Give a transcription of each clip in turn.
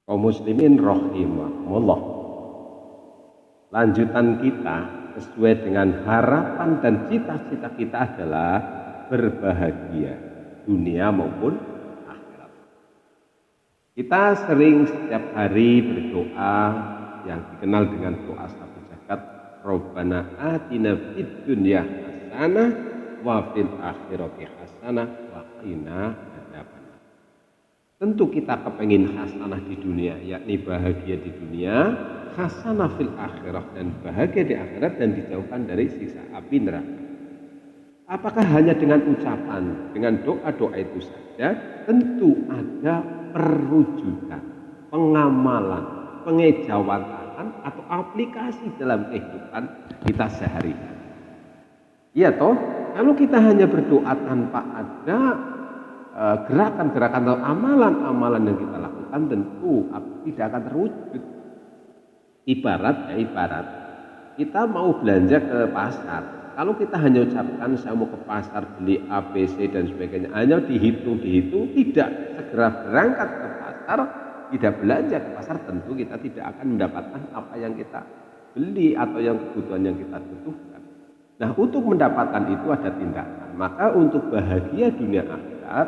Kaum muslimin rahimakumullah. Lanjutan kita sesuai dengan harapan dan cita-cita kita adalah berbahagia dunia maupun akhirat. Kita sering setiap hari berdoa yang dikenal dengan doa satu jagat, Rabbana atina fid dunya hasanah wa fil akhirati hasanah wa qina adzabannar. Tentu kita kepengin hasanah di dunia, yakni bahagia di dunia, hasanah fil akhirah dan bahagia di akhirat dan dijauhkan dari siksa api neraka. Apakah hanya dengan ucapan, dengan doa-doa itu saja? Tentu ada perwujudan, pengamalan, pengejawantahan atau aplikasi dalam kehidupan kita sehari-hari. Iya toh, kalau kita hanya berdoa tanpa ada gerakan-gerakan atau amalan-amalan yang kita lakukan, tentu tidak akan terwujud. Ibarat kita mau belanja ke pasar. Kalau kita hanya ucapkan saya mau ke pasar beli A, B, C dan sebagainya, hanya dihitung, tidak segera berangkat ke pasar, tidak belanja ke pasar, tentu kita tidak akan mendapatkan apa yang kita beli atau yang kebutuhan yang kita butuhkan. Nah, untuk mendapatkan itu ada tindakan. Maka untuk bahagia dunia akhirat,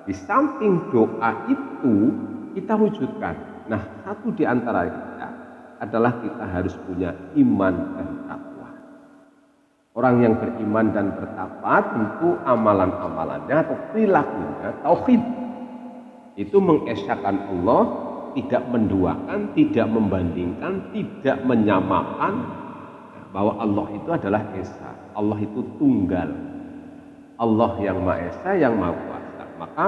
di samping doa itu kita wujudkan. Nah, satu di antara kita adalah kita harus punya iman dan takwa. Orang yang beriman dan bertakwa tentu amalan-amalannya atau perilakunya tauhid. Itu mengesahkan Allah, tidak menduakan, tidak membandingkan, tidak menyamakan bahwa Allah itu adalah esa. Allah itu tunggal. Allah yang Maha Esa, yang Maha Kuasa. Maka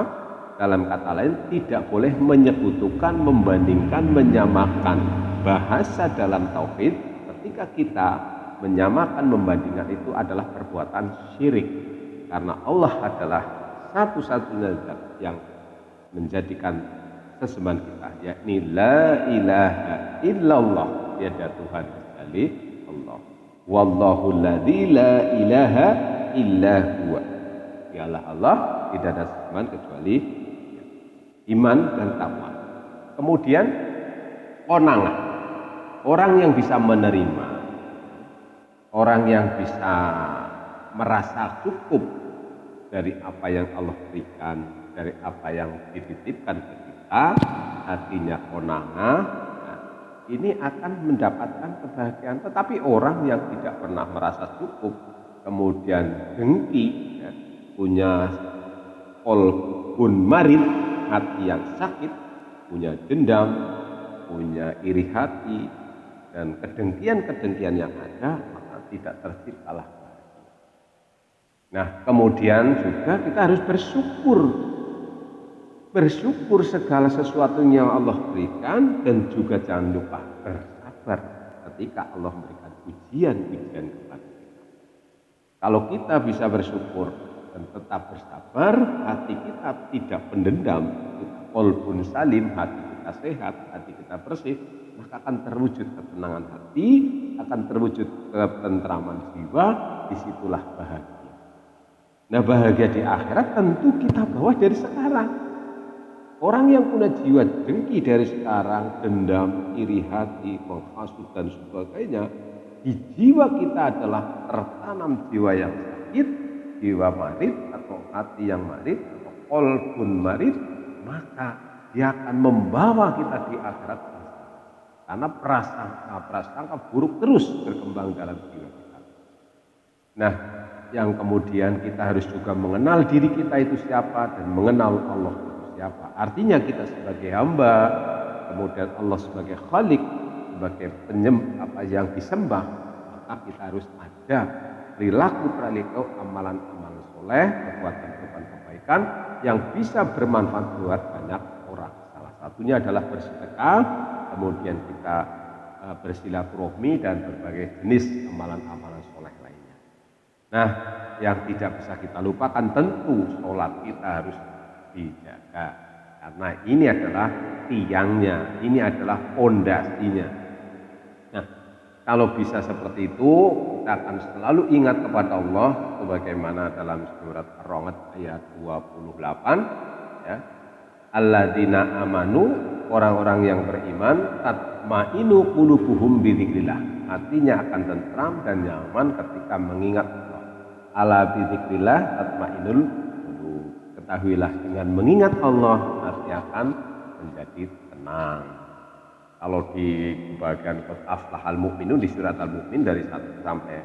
dalam kata lain tidak boleh menyekutukan, membandingkan, menyamakan. Bahasa dalam tauhid ketika kita menyamakan, membandingkan itu adalah perbuatan syirik. Karena Allah adalah satu-satunya zat yang menjadikan sesembahan kita, yakni la ilaha illallah, tiada Tuhan kecuali Allah. Wallahu alladzi la ilaha illa huwa. Dialah Allah, tidak ada sesembahan kecuali iman dan takwa. Kemudian konangan, orang yang bisa menerima, orang yang bisa merasa cukup dari apa yang Allah berikan, dari apa yang dititipkan ke kita, hatinya konangan, ini akan mendapatkan kebahagiaan. Tetapi orang yang tidak pernah merasa cukup, kemudian dengki, punya qalbun marid, hati yang sakit, punya dendam, punya iri hati, dan kedengkian-kedengkian yang ada, maka tidak terciptalah bahagia. Nah, kemudian juga kita harus bersyukur segala sesuatu yang Allah berikan, dan juga jangan lupa bersabar ketika Allah memberikan ujian-ujian kepada kita. Kalau kita bisa bersyukur dan tetap bersabar, hati kita tidak pendendam, qalbun salim, hati kita sehat, hati kita bersih, maka akan terwujud ketenangan hati, akan terwujud ketentraman jiwa, disitulah bahagia. Nah, bahagia di akhirat tentu kita bawa dari sekarang. Orang yang punya jiwa dengki dari sekarang, dendam, iri hati, menghasut dan sebagainya, di jiwa kita adalah tertanam jiwa yang sakit, jiwa marid atau hati yang marid atau qalbun marid, maka dia akan membawa kita di akhirat, karena prasangka buruk terus berkembang dalam jiwa kita. Nah, yang kemudian kita harus juga mengenal diri kita itu siapa dan mengenal Allah itu siapa. Artinya kita sebagai hamba, kemudian Allah sebagai khalik, sebagai apa yang disembah, maka kita harus ada perilaku amalan-amalan soleh, perbuatan-perbuatan kebaikan yang bisa bermanfaat buat banyak orang. Salah satunya adalah bersedekah, kemudian kita bersilaturahmi dan berbagai jenis amalan-amalan soleh lainnya. Nah, yang tidak bisa kita lupakan tentu sholat kita harus dijaga, karena ini adalah tiangnya, ini adalah pondasinya. Nah, kalau bisa seperti itu, kita akan selalu ingat kepada Allah, sebagaimana dalam surat Ar-Ra'd ayat 28, ya. Alladzina amanu orang-orang yang beriman, tatmainu qulubuhum bidzikrillah. Hatinya akan tentram dan nyaman ketika mengingat Allah. Ala bidzikrillah tatmainul qulub. Ketahuilah dengan mengingat Allah hati akan menjadi tenang. Kalau di bagian aflahal mukminun di surat Al-Mukmin dari 1 sampai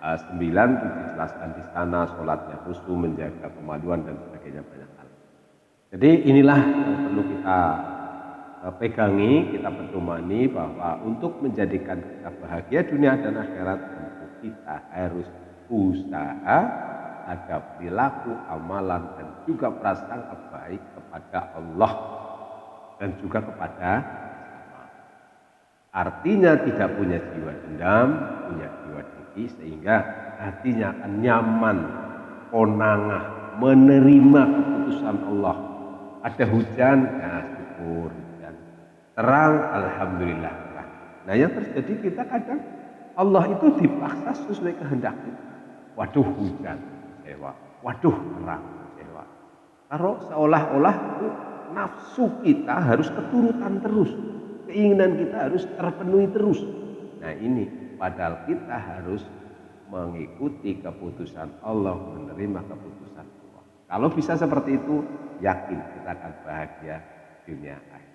9 itu dijelaskan di sana sholatnya khusyuk, menjaga kemaluan dan sebagainya banyak hal. Jadi inilah yang perlu kita pegangi, kita pedomani bahwa untuk menjadikan kita bahagia dunia dan akhirat tentu kita harus usaha agar perilaku, amalan dan juga prasangka baik kepada Allah dan juga kepada sesama. Artinya tidak punya jiwa dendam, punya jiwa dengki sehingga hatinya akan nyaman, konangah, menerima keputusan Allah. Ada hujan, ya syukur hujan. Terang, alhamdulillah. Nah yang terjadi kita kadang Allah itu dipaksa sesuai kehendak kita. Waduh hujan, kecewa. Waduh terang, kecewa. Kalau seolah-olah itu nafsu kita harus keturutan terus. Keinginan kita harus terpenuhi terus. Nah ini padahal kita harus mengikuti keputusan Allah, menerima keputusan Allah. Kalau bisa seperti itu, yakin kita akan bahagia dunia akhirat.